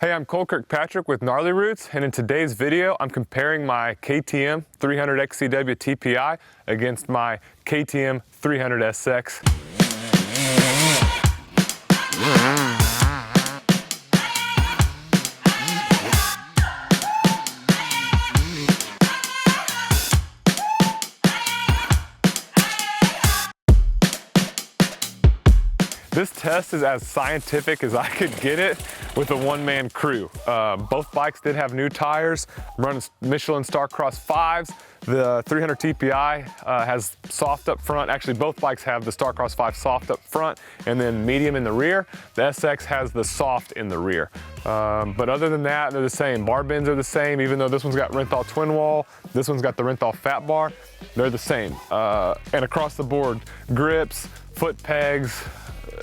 Hey, I'm Cole Kirkpatrick with Gnarly Routes, and in today's video, I'm comparing my KTM 300 XC-W TPI against my KTM 300 SX. This test is as scientific as I could get it with a one-man crew. Both bikes did have new tires. I'm running Michelin StarCross 5s. The 300 TPI has soft up front. Actually, both bikes have the StarCross 5 soft up front and then medium in the rear. The SX has the soft in the rear. But other than that, they're the same. Bar bends are the same, even though this one's got Renthal twin wall. This one's got the Renthal FatBar. They're the same. And across the board, grips, foot pegs,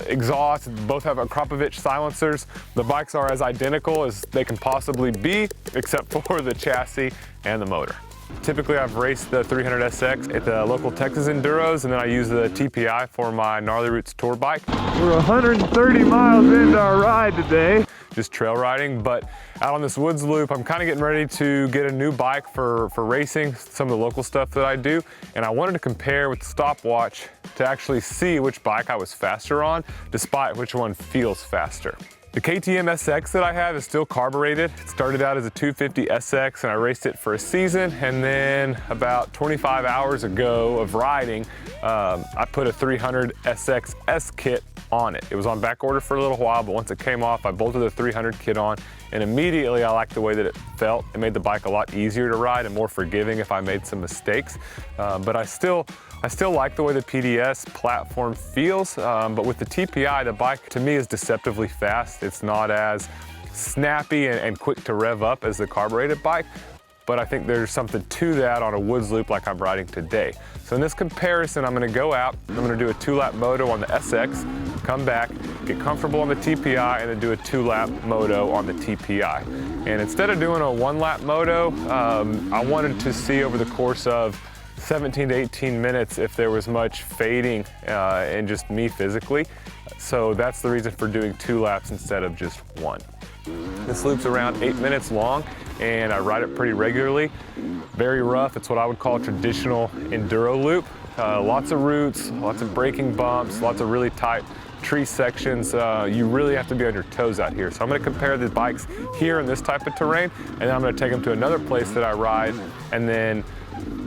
exhaust, both have Akrapovic silencers. The bikes are as identical as they can possibly be, except for the chassis and the motor. Typically, I've raced the 300 SX at the local Texas Enduros, and then I use the TPI for my Gnarly Routes tour bike. We're 130 miles into our ride today, just trail riding, but out on this woods loop, I'm kind of getting ready to get a new bike for racing, some of the local stuff that I do, and I wanted to compare with the stopwatch to actually see which bike I was faster on, despite which one feels faster. The KTM SX that I have is still carbureted. It started out as a 250 SX and I raced it for a season, and then about 25 hours ago of riding, I put a 300 SX S kit on it. It was on back order for a little while, but once it came off, I bolted the 300 kit on, and immediately I liked the way that it felt. It made the bike a lot easier to ride and more forgiving if I made some mistakes. But I still like the way the PDS platform feels, but with the TPI, the bike to me is deceptively fast. It's not as snappy and quick to rev up as the carbureted bike, but I think there's something to that on a woods loop like I'm riding today. So in this comparison, I'm gonna go out, I'm gonna do a 2-lap moto on the SX, come back, get comfortable on the TPI, and then do a 2-lap moto on the TPI. And instead of doing a 1-lap moto, I wanted to see over the course of 17 to 18 minutes if there was much fading in just me physically. So that's the reason for doing 2 laps instead of just 1. This loop's around 8 minutes long and I ride it pretty regularly. Very rough, it's what I would call a traditional enduro loop. Lots of roots, lots of braking bumps, lots of really tight tree sections. You really have to be on your toes out here. So I'm gonna compare the bikes here in this type of terrain, and then I'm gonna take them to another place that I ride and then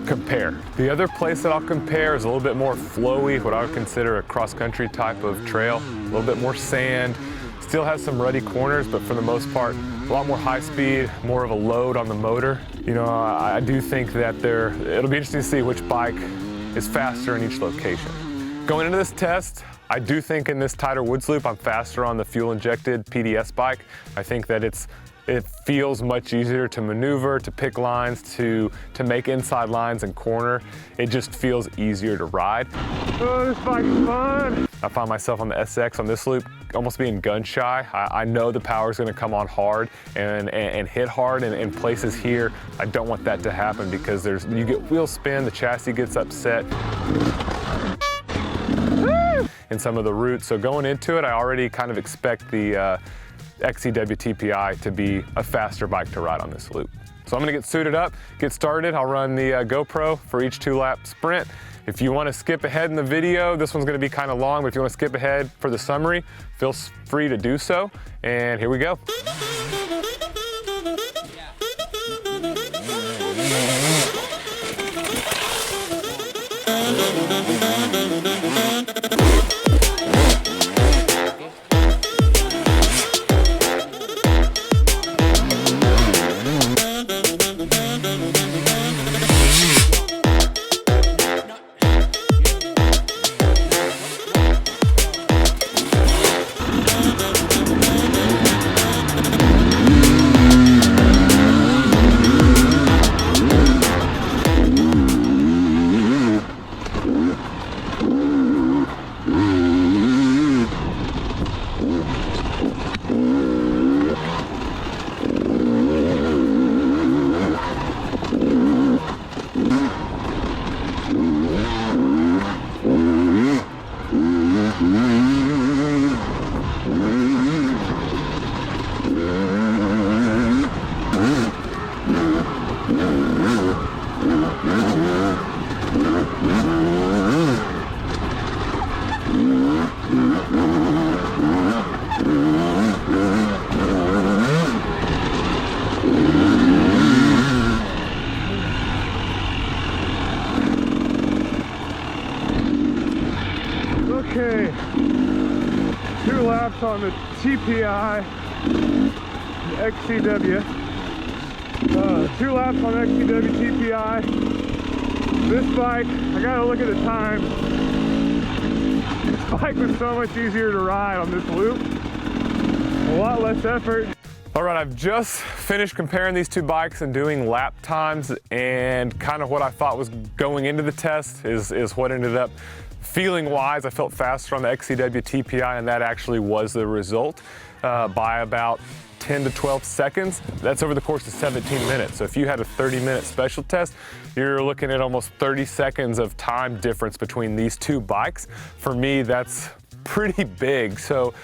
compare. The other place that I'll compare is a little bit more flowy, what I would consider a cross-country type of trail, a little bit more sand, still has some rutty corners, but for the most part, a lot more high speed, more of a load on the motor. You know, I do think that it'll be interesting to see which bike is faster in each location. Going into this test, I do think in this tighter woods loop, I'm faster on the fuel-injected PDS bike. I think that it feels much easier to maneuver, to pick lines, to make inside lines and corner. It just feels easier to ride. Oh, this bike's fun. I found myself on the SX on this loop almost being gun shy. I know the power is gonna come on hard and hit hard, and in places here, I don't want that to happen because you get wheel spin, the chassis gets upset in some of the roots. So going into it, I already kind of expect the XC-W TPI to be a faster bike to ride on this loop. So I'm gonna get suited up, get started. I'll run the GoPro for each 2-lap sprint. If you wanna skip ahead in the video, this one's gonna be kind of long, but if you wanna skip ahead for the summary, feel free to do so. And here we go. on the TPI, the XC-W. 2 laps on XC-W TPI. This bike, I gotta look at the time. This bike was so much easier to ride on this loop. A lot less effort. All right, I've just finished comparing these two bikes and doing lap times, and kind of what I thought was going into the test is what ended up feeling wise. I felt faster on the XC-W TPI, and that actually was the result by about 10 to 12 seconds. That's over the course of 17 minutes. So if you had a 30-minute special test, you're looking at almost 30 seconds of time difference between these two bikes. For me, that's pretty big. So,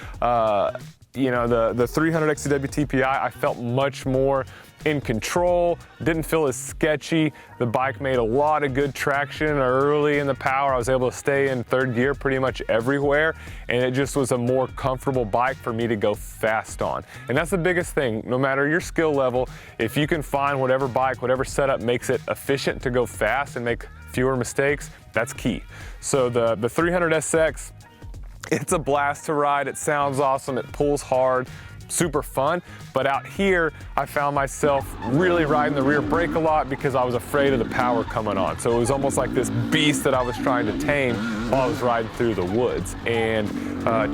you know, the 300 XC-W TPI, I felt much more in control, didn't feel as sketchy. The bike made a lot of good traction early in the power. I was able to stay in third gear pretty much everywhere, and it just was a more comfortable bike for me to go fast on. And that's the biggest thing, no matter your skill level, if you can find whatever bike, whatever setup makes it efficient to go fast and make fewer mistakes, that's key. So the 300 SX, it's a blast to ride. It sounds awesome, it pulls hard, super fun. But out here, I found myself really riding the rear brake a lot because I was afraid of the power coming on. So it was almost like this beast that I was trying to tame while I was riding through the woods. And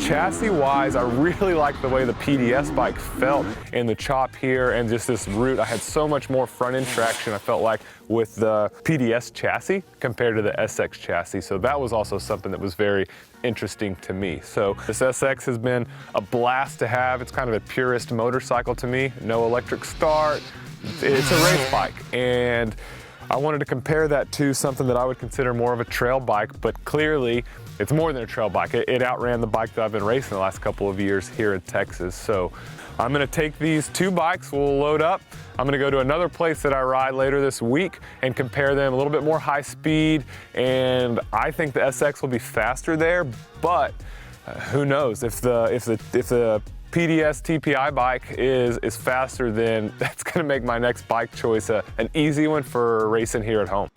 chassis-wise, I really liked the way the PDS bike felt in the chop here and just this route. I had so much more front-end traction, I felt like, with the PDS chassis compared to the SX chassis. So that was also something that was very interesting to me. So this SX has been a blast to have. It's kind of a purist motorcycle to me. No electric start. It's a race bike. And I wanted to compare that to something that I would consider more of a trail bike, but clearly it's more than a trail bike. It outran the bike that I've been racing the last couple of years here in Texas. So I'm gonna take these two bikes, we'll load up. I'm gonna go to another place that I ride later this week and compare them a little bit more high speed. And I think the SX will be faster there, but who knows? If the PDS TPI bike is faster, then that's gonna make my next bike choice an easy one for racing here at home.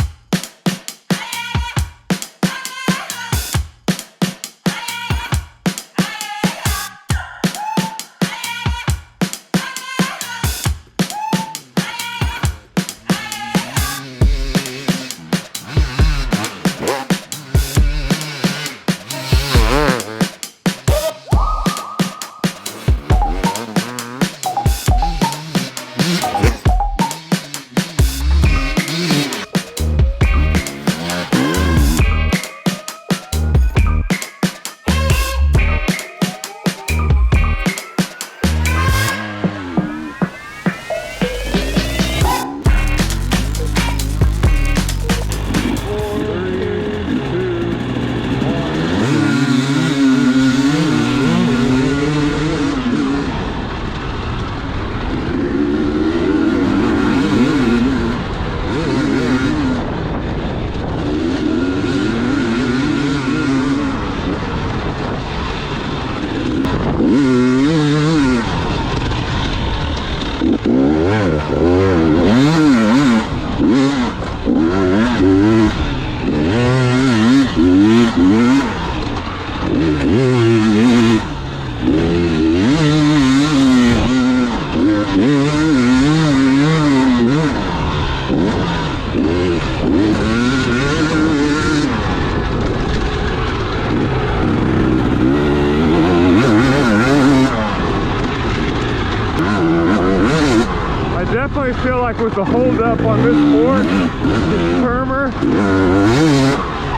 I feel like with the hold up on this board, this firmer,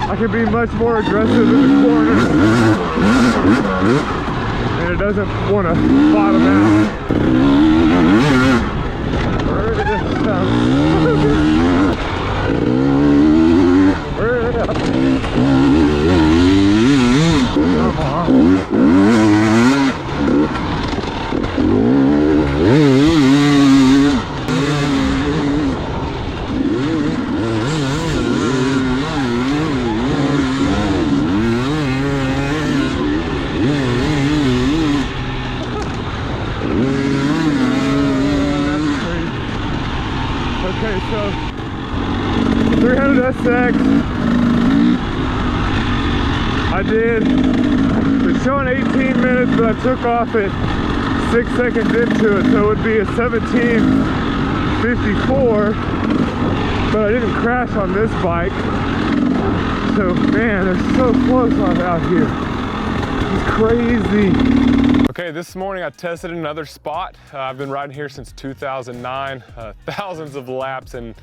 I can be much more aggressive in the corner, and it doesn't want to bottom out. Okay, so 300 SX, I did the it's showing 18 minutes, but I took off at 6 seconds into it, so it would be a 17:54. But I didn't crash on this bike. So man, they're so close out here. It's crazy. Okay, this morning I tested another spot. I've been riding here since 2009, thousands of laps and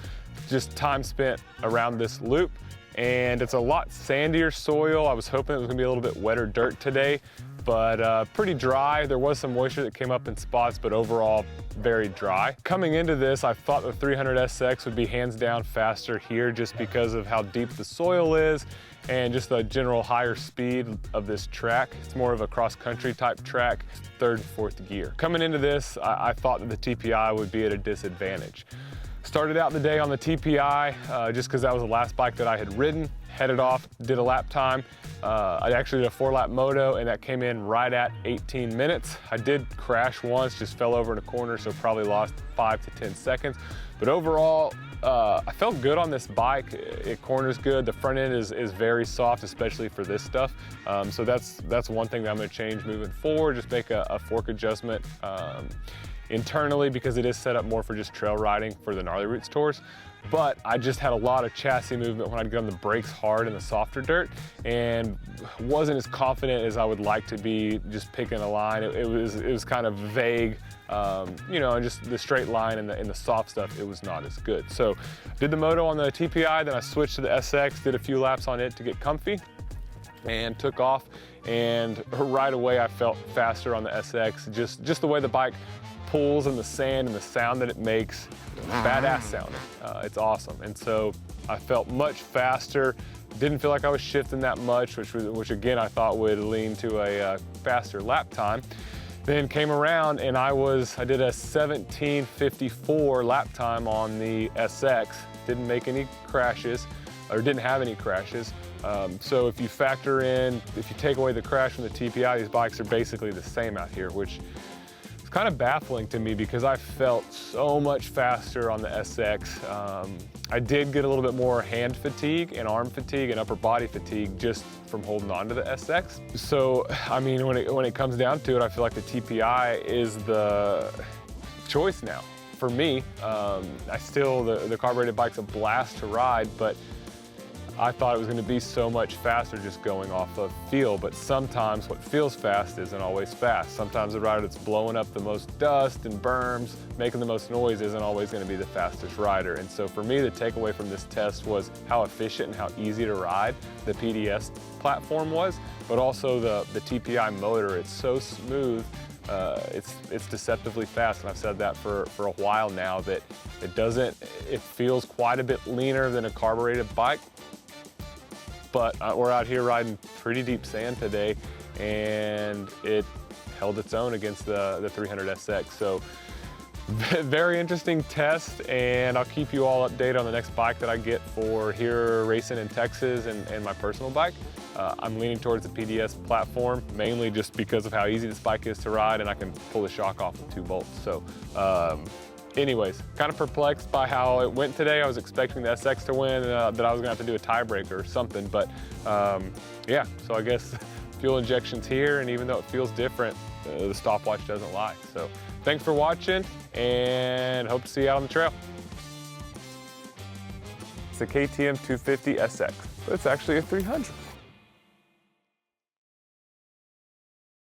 just time spent around this loop. And it's a lot sandier soil. I was hoping it was gonna be a little bit wetter dirt today, but pretty dry. There was some moisture that came up in spots, but overall very dry. Coming into this, I thought the 300SX would be hands down faster here just because of how deep the soil is and just the general higher speed of this track. It's more of a cross-country type track, third and fourth gear. Coming into this, I thought that the TPI would be at a disadvantage. Started out the day on the TPI just because that was the last bike that I had ridden. Headed off, did a lap time. I actually did a 4-lap moto and that came in right at 18 minutes. I did crash once, just fell over in a corner, so probably lost 5 to 10 seconds. But overall, I felt good on this bike. It corners good. The front end is very soft, especially for this stuff. So that's one thing that I'm gonna change moving forward, just make a fork adjustment internally because it is set up more for just trail riding for the Gnarly Routes tours. But I just had a lot of chassis movement when I'd get on the brakes hard in the softer dirt and wasn't as confident as I would like to be just picking a line. It was kind of vague, you know, and just the straight line and the soft stuff, it was not as good. So did the moto on the TPI, then I switched to the SX, did a few laps on it to get comfy and took off. And right away I felt faster on the SX, just the way the bike pulls in the sand and the sound that it makes, badass sounding. It's awesome. And so I felt much faster. Didn't feel like I was shifting that much, which again, I thought would lean to a faster lap time. Then came around and I did a 17:54 lap time on the SX. Didn't make any crashes, or didn't have any crashes. So if you factor in, if you take away the crash from the TPI, these bikes are basically the same out here, which it's kind of baffling to me because I felt so much faster on the SX. I did get a little bit more hand fatigue and arm fatigue and upper body fatigue just from holding on to the SX. So, I mean, when it comes down to it, I feel like the TPI is the choice now for me. The carbureted bike's a blast to ride, but I thought it was going to be so much faster just going off of feel, but sometimes what feels fast isn't always fast. Sometimes the rider that's blowing up the most dust and berms, making the most noise, isn't always going to be the fastest rider. And so for me, the takeaway from this test was how efficient and how easy to ride the PDS platform was, but also the TPI motor. It's so smooth. It's deceptively fast, and I've said that for a while now, that it feels quite a bit leaner than a carbureted bike. But we're out here riding pretty deep sand today, and it held its own against the 300SX. So very interesting test, and I'll keep you all updated on the next bike that I get for here racing in Texas and my personal bike. I'm leaning towards the PDS platform, mainly just because of how easy this bike is to ride, and I can pull the shock off with 2 bolts. So anyways, kind of perplexed by how it went today. I was expecting the SX to win, that I was gonna have to do a tiebreaker or something, but yeah, so I guess fuel injection's here, and even though it feels different, the stopwatch doesn't lie. So thanks for watching, and hope to see you out on the trail. It's a KTM 250 SX, but it's actually a 300.